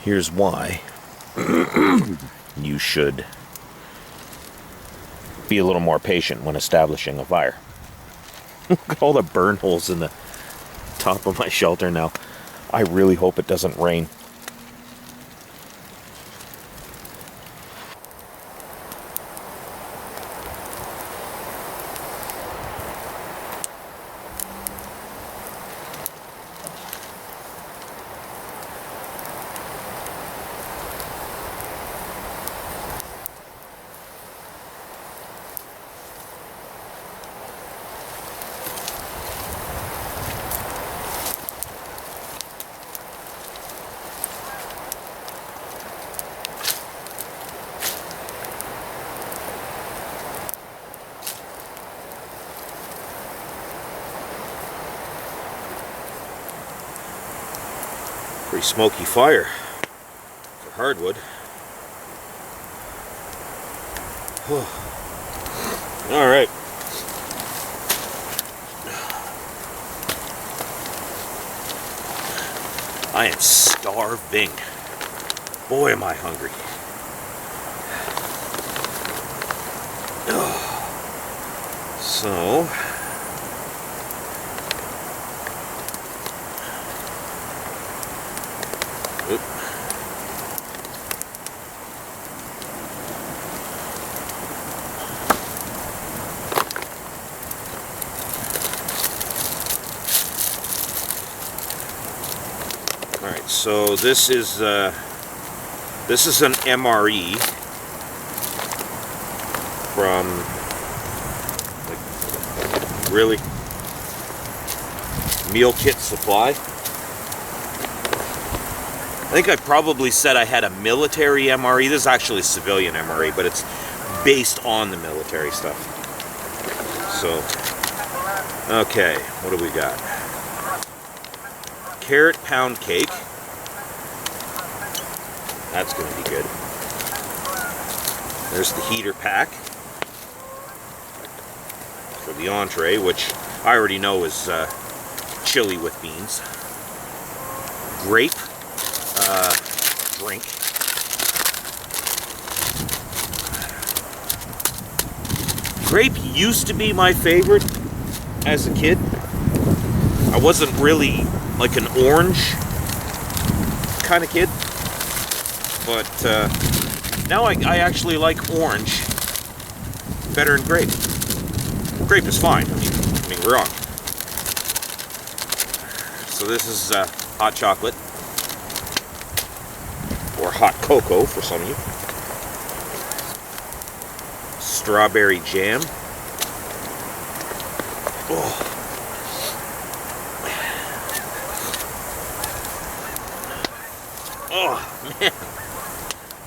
here's why you should be a little more patient when establishing a fire. Look at all the burn holes in the top of my shelter now. I really hope it doesn't rain. Pretty smoky fire for hardwood. All right. I am starving. Boy, am I hungry. So, alright, so this is an MRE from, like, really, Meal Kit Supply. I think I probably said I had a military MRE. This is actually a civilian MRE, but it's based on the military stuff. So, okay, what do we got? Carrot pound cake. That's going to be good. There's the heater pack for the entree, which I already know is chili with beans. Grape drink. Grape used to be my favorite as a kid. I wasn't really like an orange kind of kid, but now I actually like orange better than grape. Grape is fine, I mean we're wrong. So this is hot chocolate, or hot cocoa for some of you. Strawberry jam. Oh. Oh, man.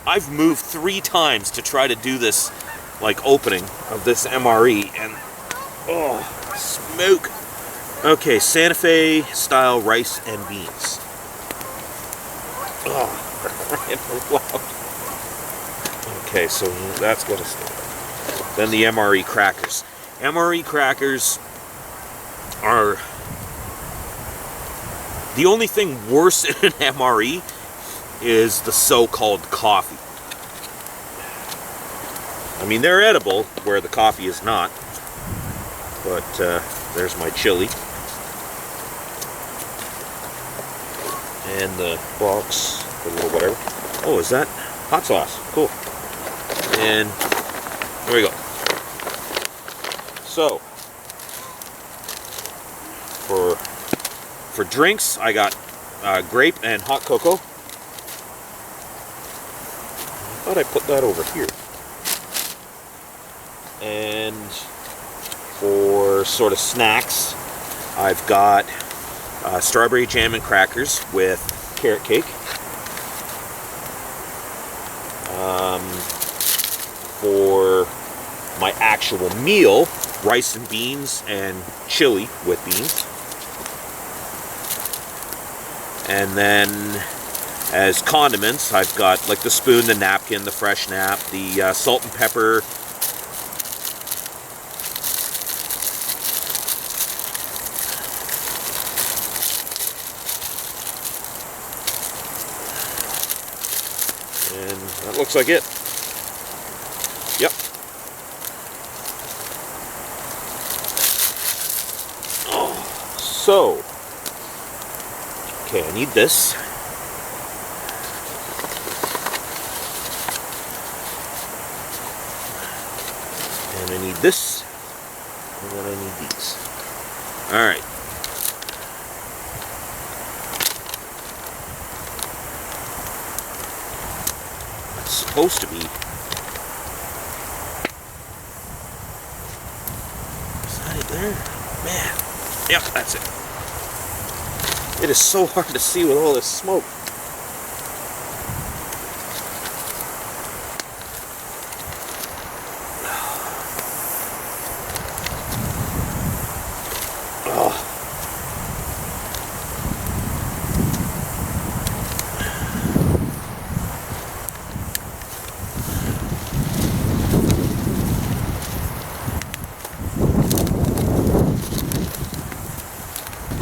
I've moved 3 times to try to do this, like, opening of this MRE, and, oh, smoke. Okay, Santa Fe style rice and beans. Oh, loud. Okay, so that's got to stay. Then the MRE crackers. MRE crackers are the only thing worse in an MRE is the so-called coffee. I mean, they're edible where the coffee is not. But there's my chili. And the box, the little whatever. Oh, is that hot sauce? Cool. And there we go. So, for drinks, I got grape and hot cocoa. I thought I put that over here. And for sort of snacks, I've got strawberry jam and crackers with carrot cake. For my actual meal, rice and beans and chili with beans. And then as condiments, I've got like the spoon, the napkin, the fresh nap, the salt and pepper, And that looks like it. Yep. Oh, so, okay, I need this. And I need this. And then I need these. Alright. It's supposed to be. Is that it there? Man. Yep, that's it. It is so hard to see with all this smoke.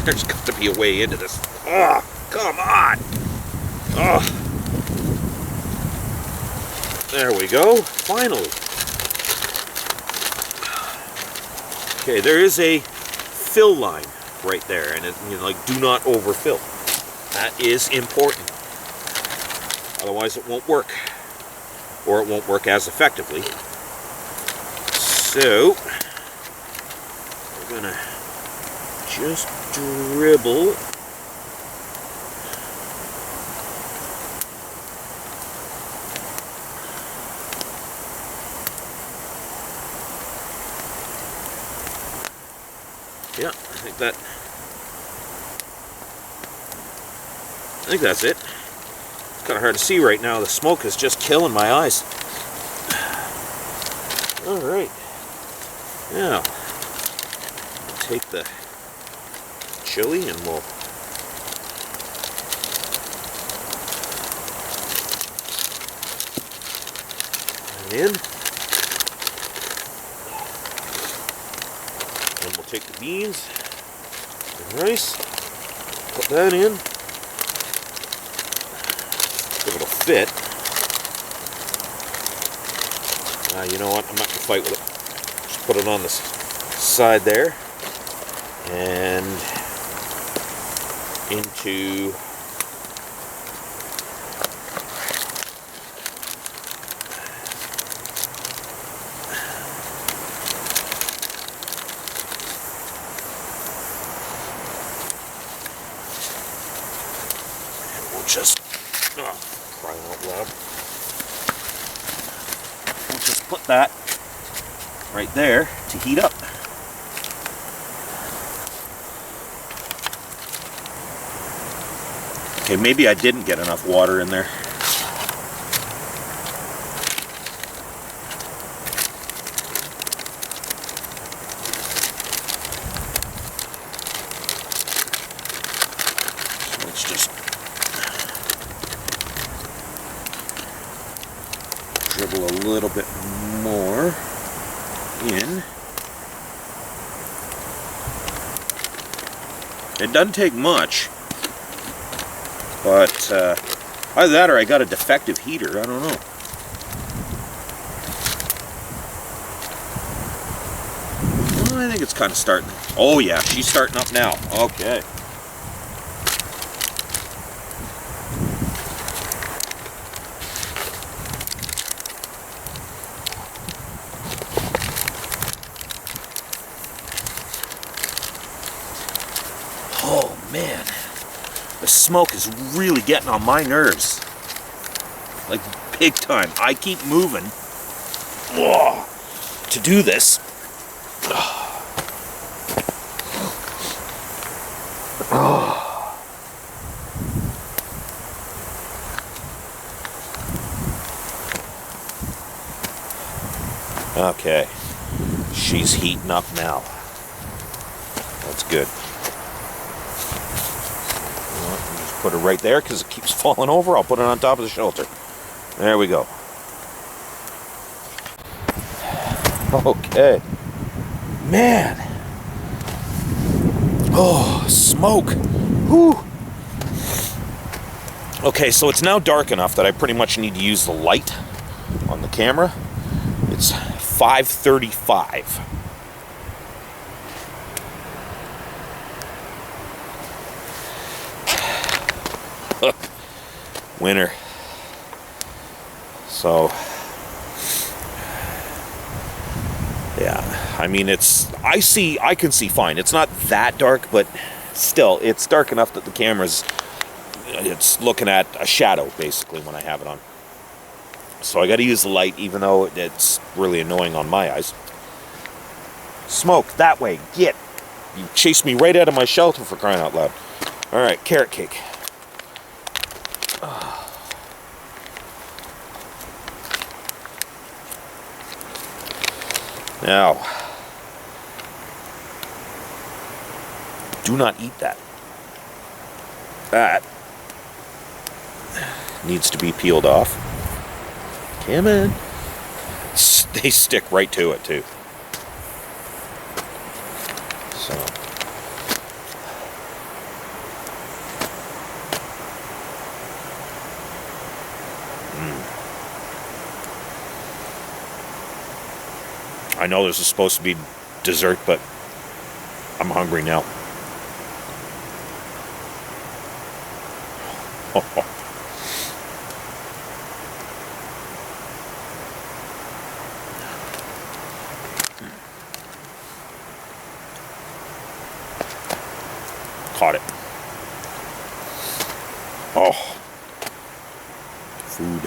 There's got to be a way into this. Oh, come on. Oh. There we go. Finally. Okay, there is a fill line right there, and it, you know, like, do not overfill. That is important. Otherwise it won't work. Or it won't work as effectively. So, we're gonna just dribble. Yeah, I think that's it. It's kind of hard to see right now. The smoke is just killing my eyes. All right. Now, take the chili and we'll put it in. And we'll take the beans and rice, put that in. If it'll fit. You know what? I'm not going to fight with it. Just put it on this side there. And into and we'll just crying out loud. We'll just put that right there to heat up. Okay, maybe I didn't get enough water in there. So let's just dribble a little bit more in. It doesn't take much. But either that or I got a defective heater. I don't know. Well, I think it's kind of starting. Oh yeah, she's starting up now. Okay. Oh man. The smoke is really getting on my nerves. Like, big time. I keep moving to do this. Okay. She's heating up now. That's good. Put it right there because it keeps falling over. I'll put it on top of the shelter. There we go. Okay. Man. Oh, smoke. Whew. Okay, so it's now dark enough that I pretty much need to use the light on the camera. It's 5:35. Winter. So, yeah, I mean, I can see fine. It's not that dark, but still, it's dark enough that the camera's, it's looking at a shadow, basically, when I have it on. So I gotta use the light, even though it's really annoying on my eyes. Smoke, that way, get! You chased me right out of my shelter, for crying out loud. Alright, carrot cake. Now, do not eat that. That needs to be peeled off. Come on. They stick right to it, too. So. I know this is supposed to be dessert, but I'm hungry now. Caught it. Oh. Food.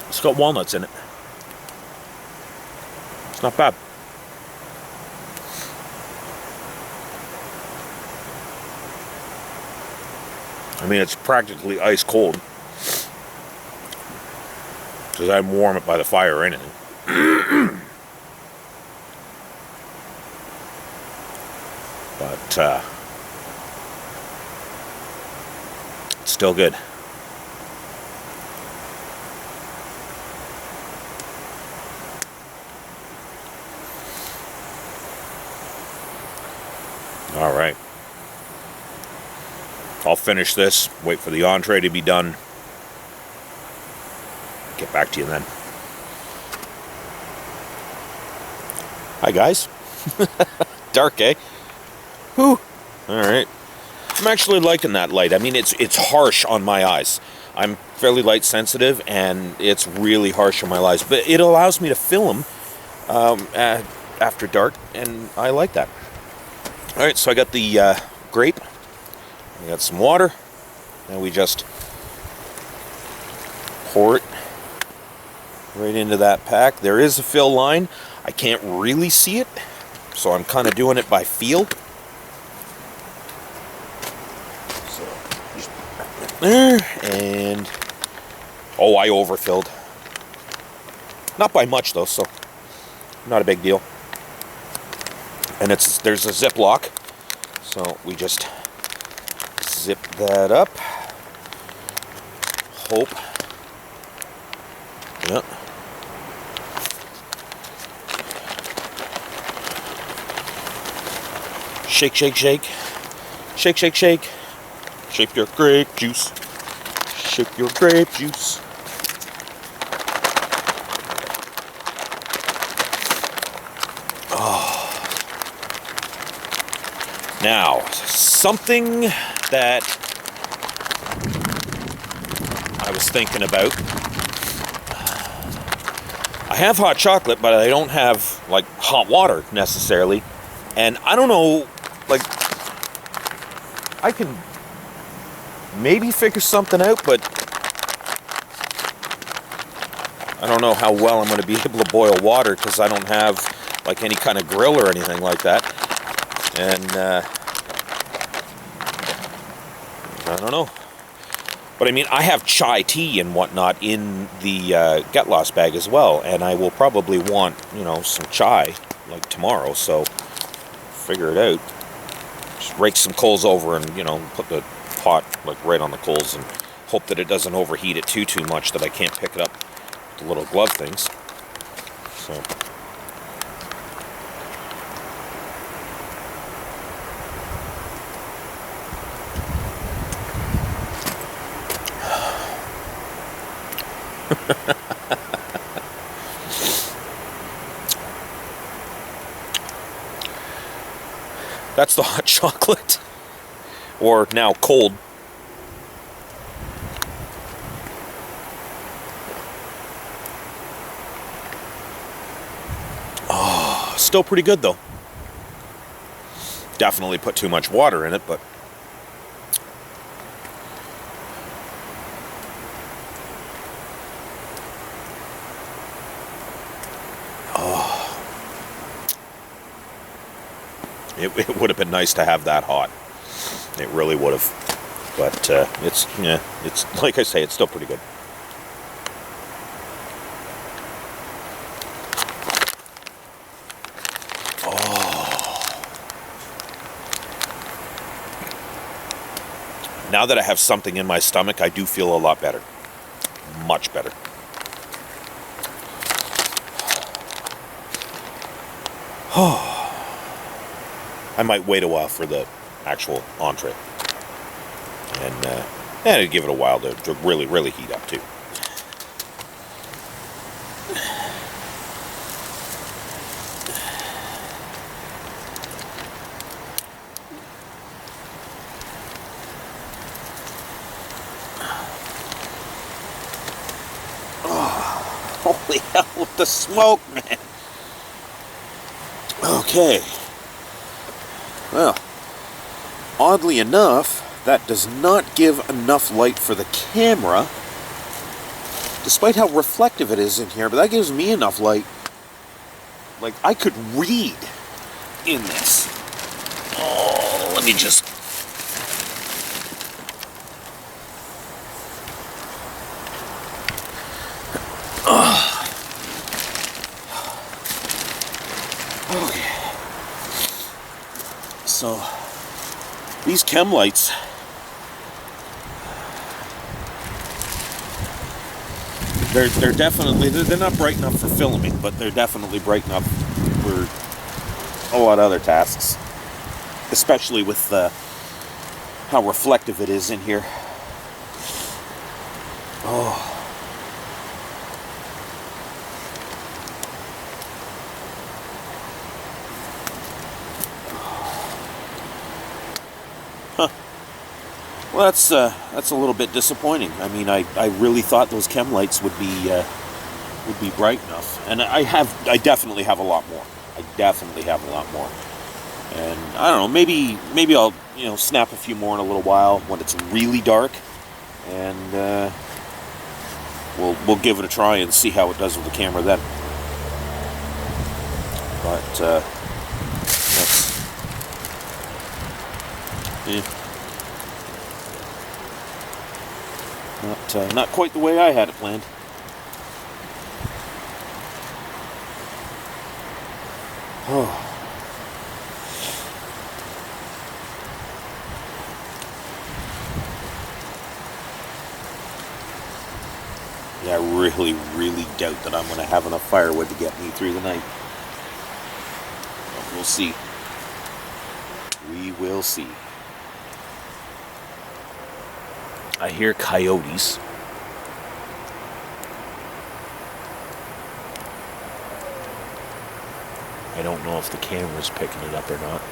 It's got walnuts in it. It's not bad. I mean, it's practically ice cold. Because I warm it by the fire or anything. But, it's still good. All right. I'll finish this, wait for the entree to be done. Get back to you then. Hi, guys. Dark, eh? Whew. All right. I'm actually liking that light. I mean, it's harsh on my eyes. I'm fairly light sensitive, and it's really harsh on my eyes. But it allows me to film after dark, and I like that. All right, so I got the grape. I got some water, and we just pour it right into that pack. There is a fill line. I can't really see it, so I'm kind of doing it by feel. So, just there, and oh, I overfilled. Not by much though, so not a big deal. And there's a Ziploc, so we just zip that up. Hope. Yep. Shake, shake, shake. Shake, shake, shake. Shake your grape juice. Shake your grape juice. Oh. Now, something that I was thinking about. I have hot chocolate, but I don't have, like, hot water, necessarily. And I don't know, like, I can maybe figure something out, but I don't know how well I'm going to be able to boil water, because I don't have, like, any kind of grill or anything like that. And, I don't know. But I mean, I have chai tea and whatnot in the Get Lost bag as well, and I will probably want, you know, some chai, like, tomorrow, so figure it out. Just rake some coals over and, you know, put the pot, like, right on the coals and hope that it doesn't overheat it too much that I can't pick it up the little glove things. So. That's the hot chocolate. Or now cold. Oh, still pretty good though. Definitely put too much water in it, but it would have been nice to have that hot. It really would have. But it's like I say, it's still pretty good. Now that I have something in my stomach, I do feel a lot better. Much better. I might wait a while for the actual entree. And I'd give it a while to really, really heat up too. Holy hell with the smoke, man. Okay. Well, oddly enough, that does not give enough light for the camera, despite how reflective it is in here, but that gives me enough light. Like, I could read in this. Oh, let me just... Okay. So, these chem lights, they're definitely, they're not bright enough for filming, but they're definitely bright enough for a lot of other tasks, especially with how reflective it is in here. Oh. Well, that's a little bit disappointing. I mean, I really thought those chem lights would be bright enough, and I definitely have a lot more. I definitely have a lot more, and I don't know. Maybe I'll snap a few more in a little while when it's really dark, and we'll give it a try and see how it does with the camera then. But that's yeah. Not quite the way I had it planned. Oh. Yeah, I really, really doubt that I'm going to have enough firewood to get me through the night. But we'll see. We will see. I hear coyotes. I don't know if the camera's picking it up or not.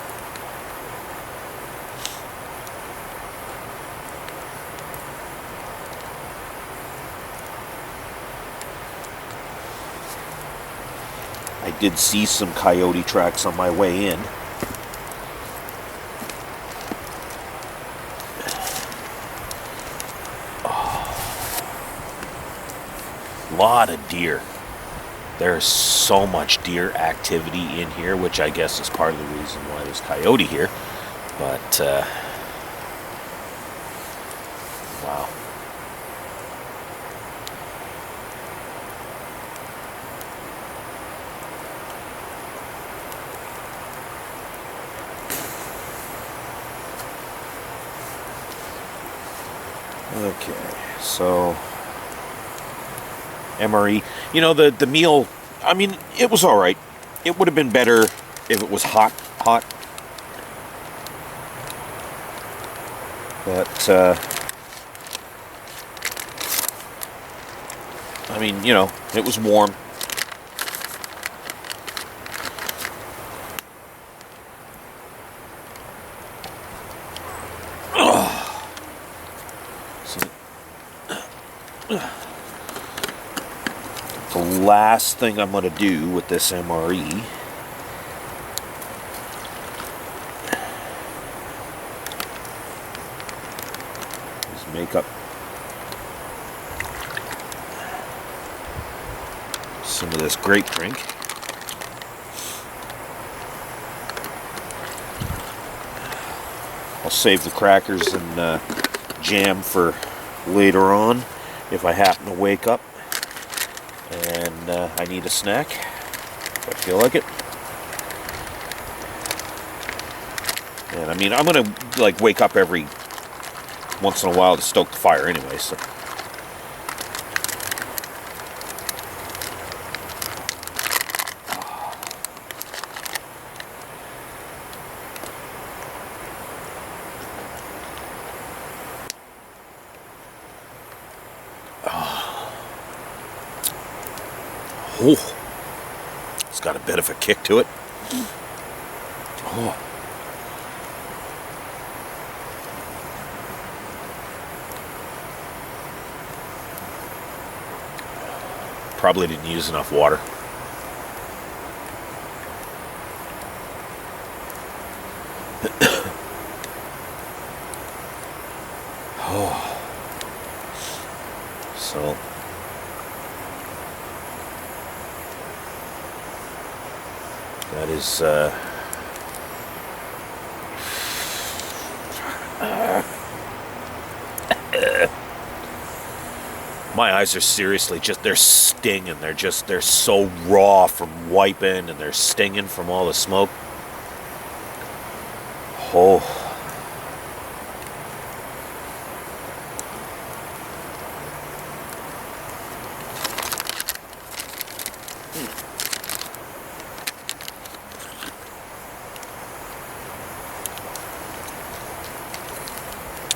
I did see some coyote tracks on my way in. Lot of deer. There's so much deer activity in here, which I guess is part of the reason why there's coyote here. But wow. Okay, so MRE. You know, the meal, I mean, it was all right. It would have been better if it was hot. But, I mean, you know, it was warm. The last thing I'm going to do with this MRE is make up some of this grape drink. I'll save the crackers and jam for later on if I happen to wake up and I need a snack, if I feel like it. And I mean, I'm gonna like wake up every once in a while to stoke the fire anyway, so. Oh, it's got a bit of a kick to it. Oh. Probably didn't use enough water. Oh. So. That is, my eyes are seriously just, they're stinging. They're so raw from wiping, and they're stinging from all the smoke. Oh.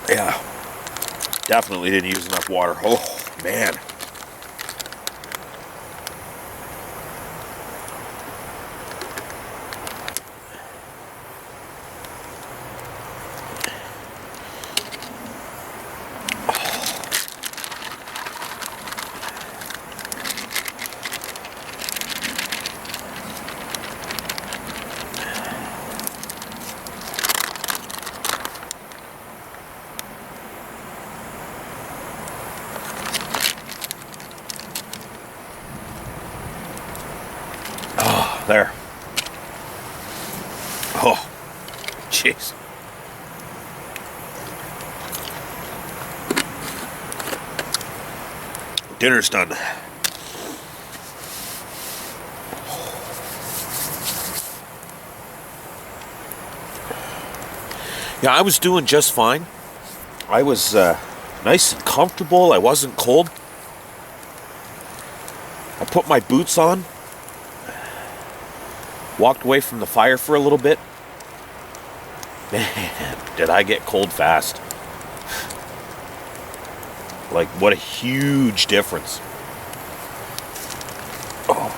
Yeah, definitely didn't use enough water. Oh, man. There. Oh, jeez. Dinner's done. Yeah, I was doing just fine. I was nice and comfortable. I wasn't cold. I put my boots on. Walked away from the fire for a little bit. Man, did I get cold fast. Like, what a huge difference. Oh.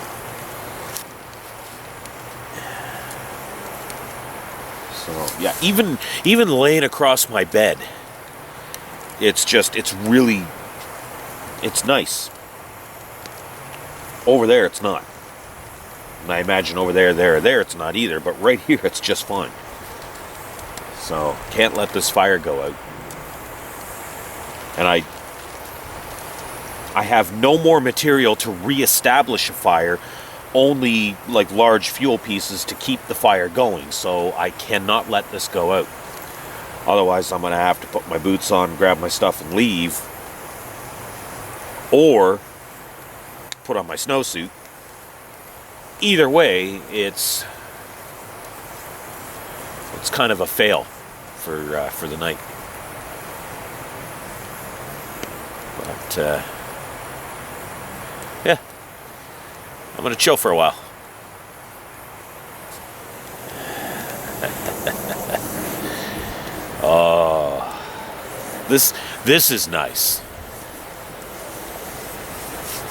So, yeah, even laying across my bed, it's nice. Over there, it's not. And I imagine over there, it's not either. But right here, it's just fine. So, can't let this fire go out. And I have no more material to reestablish a fire. Only, like, large fuel pieces to keep the fire going. So, I cannot let this go out. Otherwise, I'm going to have to put my boots on, grab my stuff, and leave. Or put on my snowsuit. Either way, it's kind of a fail for the night. But yeah, I'm gonna chill for a while. Oh, this is nice.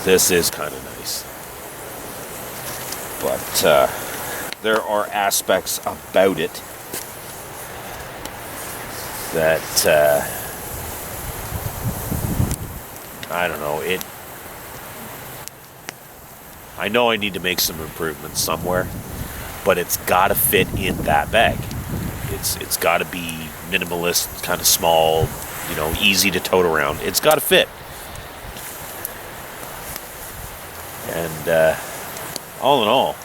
This is kind of nice. But there are aspects about it that I don't know. I know I need to make some improvements somewhere, but it's got to fit in that bag. It's got to be minimalist, kind of small, easy to tote around. It's got to fit. And all in all,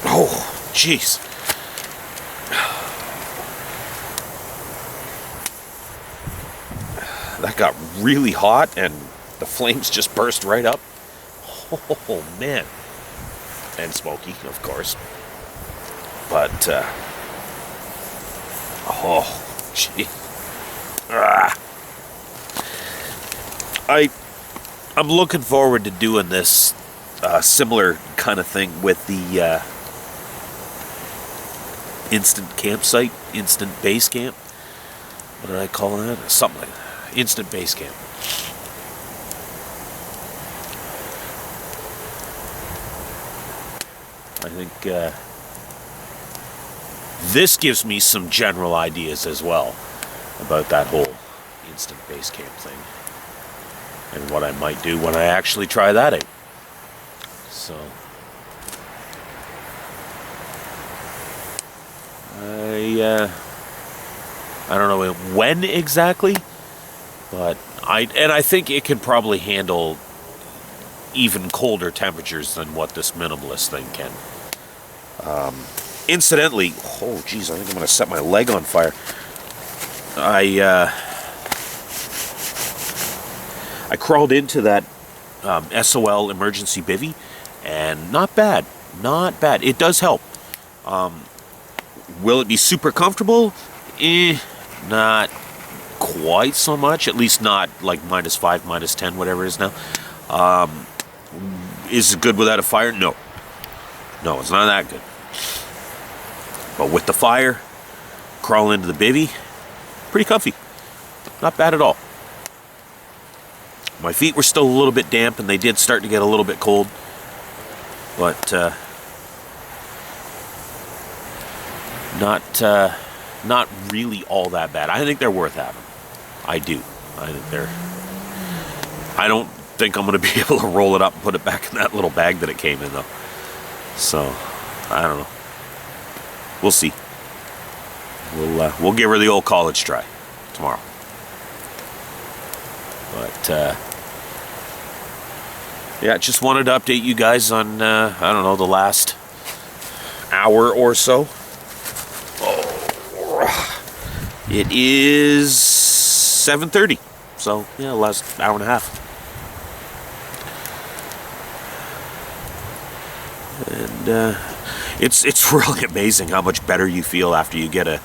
oh, jeez. That got really hot and the flames just burst right up. Oh, man. And smoky, of course. But, oh, gee. I'm looking forward to doing this similar kind of thing with the instant campsite, instant base camp. What did I call that? Something like that. Instant base camp. I think this gives me some general ideas as well about that whole instant base camp thing and what I might do when I actually try that out. So I don't know when exactly, but I think it can probably handle even colder temperatures than what this minimalist thing can. Incidentally, oh geez, I think I'm going to set my leg on fire. I crawled into that SOL emergency bivvy, and not bad. It does help. Will it be super comfortable? Not quite so much. At least not like -5, -10, whatever it is now. Is it good without a fire? No, it's not that good. But with the fire, crawl into the bivvy, pretty comfy. Not bad at all. My feet were still a little bit damp, and they did start to get a little bit cold. But not really all that bad. I think they're worth having. I do. I don't think I'm going to be able to roll it up and put it back in that little bag that it came in, though. So, I don't know. We'll see. We'll give her the old college try tomorrow. But yeah, just wanted to update you guys on I don't know, the last hour or so. It is 7:30, so yeah, last hour and a half. And it's really amazing how much better you feel after you get a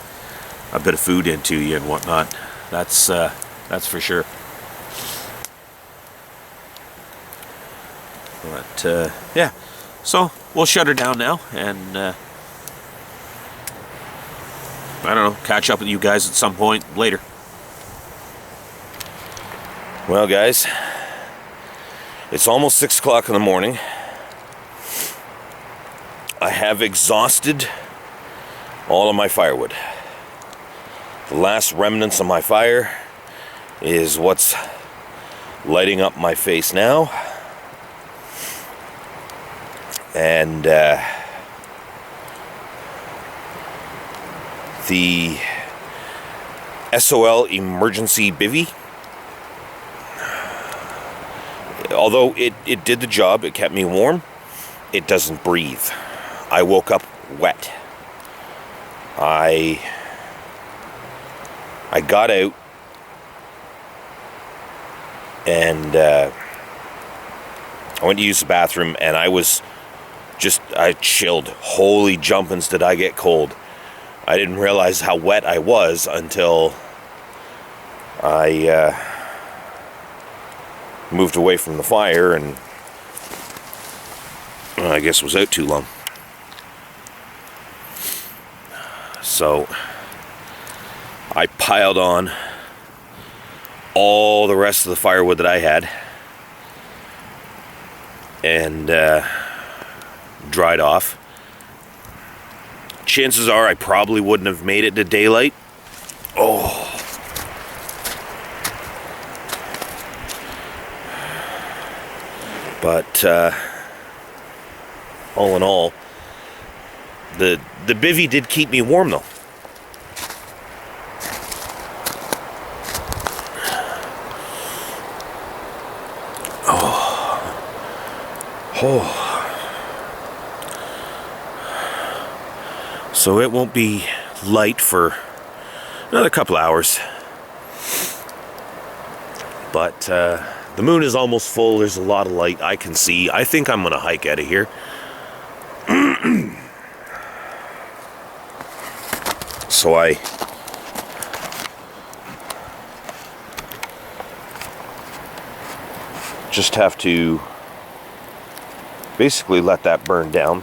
bit of food into you and whatnot. That's for sure. But yeah, so we'll shut her down now, and I don't know, catch up with you guys at some point later. Well, guys, it's almost 6 o'clock in the morning. I have exhausted all of my firewood. The last remnants of my fire is what's lighting up my face now. And the SOL emergency bivvy, although it did the job, it kept me warm, it doesn't breathe. I woke up wet. I got out and I went to use the bathroom, and I chilled. Holy jumpins', did I get cold. I didn't realize how wet I was until I moved away from the fire and I guess was out too long. So I piled on all the rest of the firewood that I had and dried off. Chances are I probably wouldn't have made it to daylight. Oh. But all in all, the bivvy did keep me warm though. Oh. So it won't be light for another couple hours. But the moon is almost full. There's a lot of light I can see. I think I'm gonna hike out of here. So I just have to basically let that burn down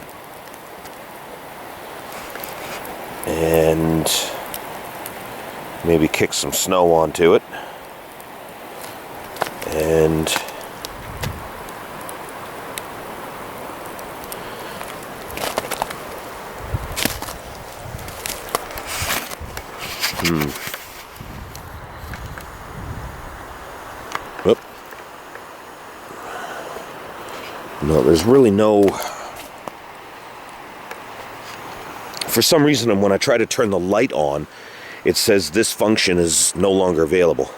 and maybe kick some snow onto it and Whoop. No, there's really no... For some reason, when I try to turn the light on, it says this function is no longer available.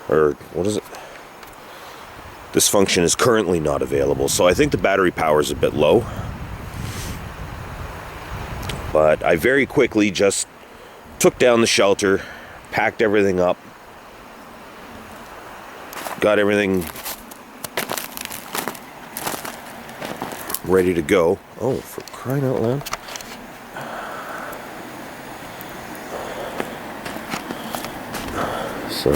Or, what is it? This function is currently not available. So I think the battery power is a bit low. But I very quickly just took down the shelter, packed everything up, got everything ready to go. Oh, for crying out loud. So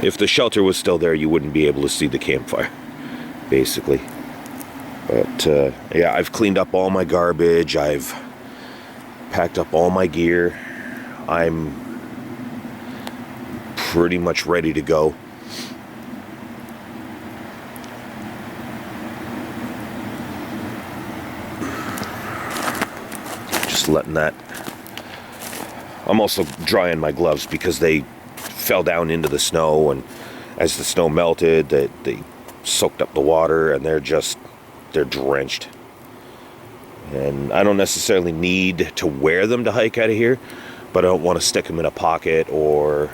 if the shelter was still there, you wouldn't be able to see the campfire, basically. But yeah, I've cleaned up all my garbage. I've packed up all my gear. I'm pretty much ready to go. Just letting that... I'm also drying my gloves because they fell down into the snow, and as the snow melted, they soaked up the water, and they're drenched. And I don't necessarily need to wear them to hike out of here, but I don't want to stick them in a pocket or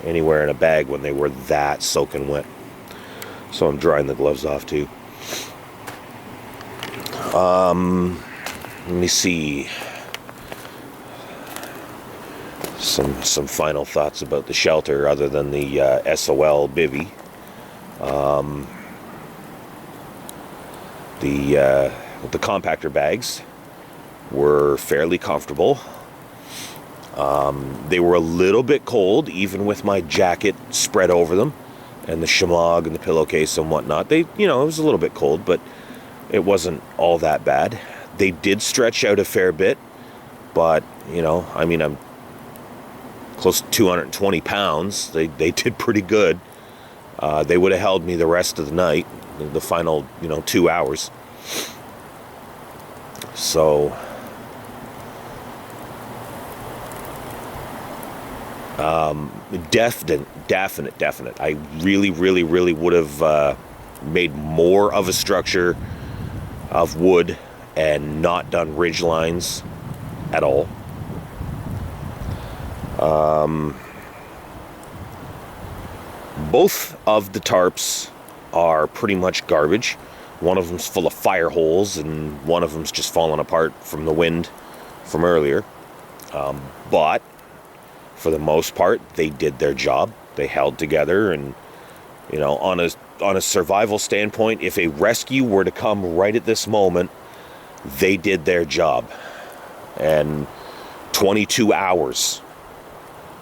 anywhere in a bag when they were that soaking wet. So I'm drying the gloves off too. Let me see. Some final thoughts about the shelter other than the SOL bivvy. The compactor bags were fairly comfortable. They were a little bit cold, even with my jacket spread over them, and the shemagh and the pillowcase and whatnot. It was a little bit cold, but it wasn't all that bad. They did stretch out a fair bit, but, I mean, I'm close to 220 pounds. They did pretty good. They would have held me the rest of the night, the final, 2 hours. So, definite. I really would have made more of a structure of wood and not done ridge lines at all. Both of the tarps are pretty much garbage. One of them's full of fire holes, and one of them's just fallen apart from the wind from earlier. But for the most part, they did their job. They held together, and on a survival standpoint, if a rescue were to come right at this moment, they did their job. And 22 hours.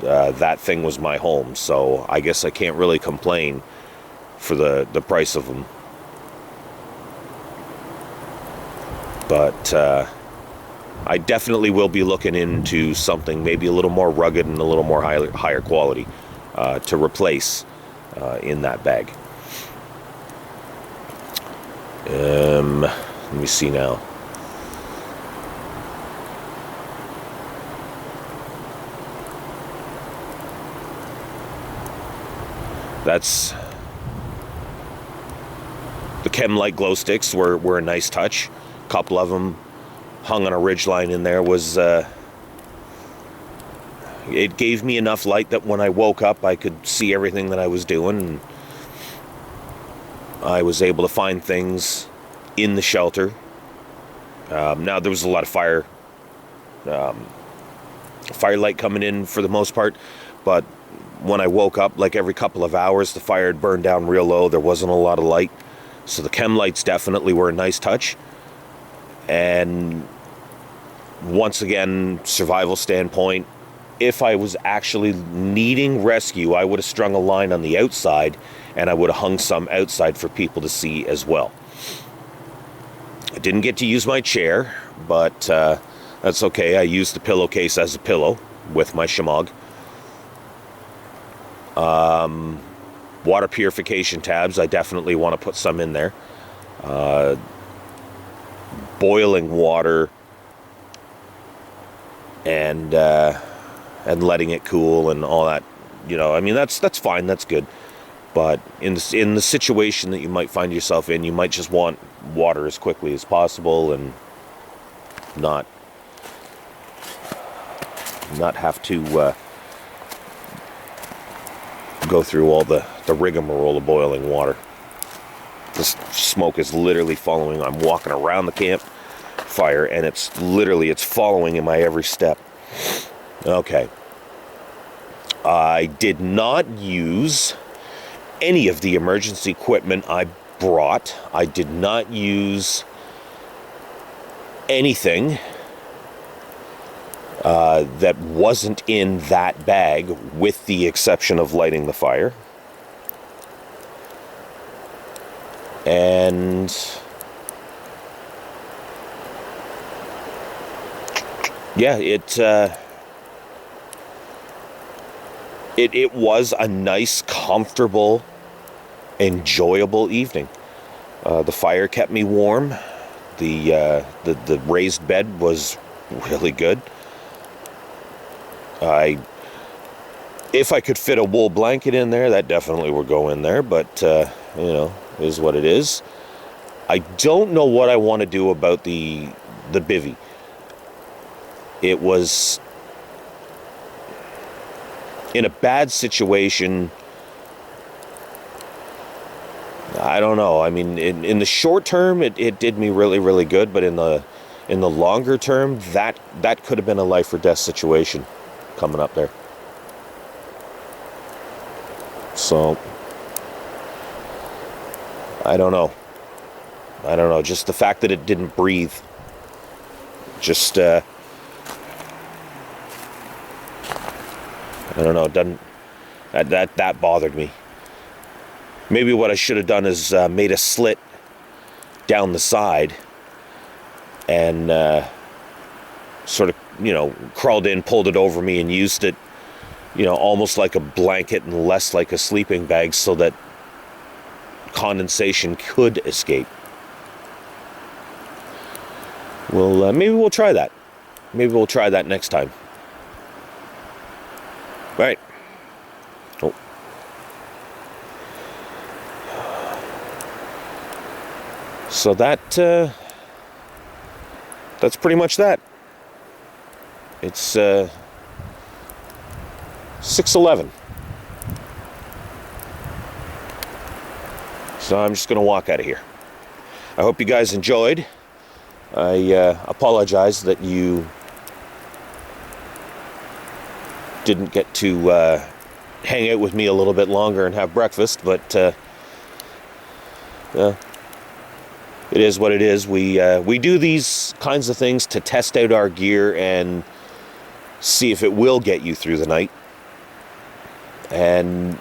That thing was my home, so I guess I can't really complain for the price of them. But I definitely will be looking into something maybe a little more rugged and a little more higher quality to replace in that bag. Let me see now. That's the Chemlite glow sticks were a nice touch. A couple of them hung on a ridgeline in there was it gave me enough light that when I woke up I could see everything that I was doing, and I was able to find things in the shelter. Now there was a lot of firelight coming in for the most part, but when I woke up, like every couple of hours, the fire had burned down real low. There wasn't a lot of light. So the Chemlites definitely were a nice touch. And once again, survival standpoint, if I was actually needing rescue, I would have strung a line on the outside, and I would have hung some outside for people to see as well. I didn't get to use my chair, but that's okay. I used the pillowcase as a pillow with my Shemagh. Water purification tabs, I definitely want to put some in there. Boiling water and letting it cool and all that, you know, I mean, that's fine, that's good. But in the situation that you might find yourself in, you might just want water as quickly as possible and not have to go through all the rigmarole of boiling water. This smoke is literally following. I'm walking around the campfire, and it's following in my every step. Okay. I did not use any of the emergency equipment I brought. I did not use anything that wasn't in that bag, with the exception of lighting the fire. And yeah, it was a nice, comfortable, enjoyable evening. The fire kept me warm. The raised bed was really good. If I could fit a wool blanket in there, that definitely would go in there, but you know, it is what it is. I don't know what I want to do about the bivvy. It was in a bad situation. I don't know. I mean, in the short term, it did me really, really good, but in the longer term, that could have been a life or death situation coming up there. So I don't know. Just the fact that it didn't breathe, just I don't know. Doesn't that bothered me. Maybe what I should have done is made a slit down the side and sort of, you know, crawled in, pulled it over me, and used it, you know, almost like a blanket and less like a sleeping bag, so that condensation could escape. Well, maybe we'll try that. Maybe we'll try that next time. All right. Oh. So that's pretty much that. It's 6:11. So I'm just going to walk out of here. I hope you guys enjoyed. I apologize that you didn't get to hang out with me a little bit longer and have breakfast, but it is what it is. We do these kinds of things to test out our gear and see if it will get you through the night. And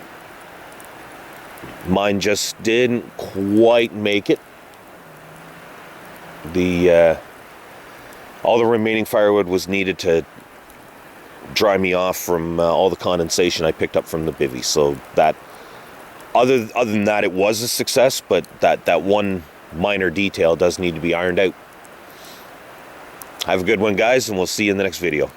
mine just didn't quite make it. All the remaining firewood was needed to dry me off from all the condensation I picked up from the bivvy. So that, other than that, it was a success, but that one minor detail does need to be ironed out. Have a good one, guys, and we'll see you in the next video.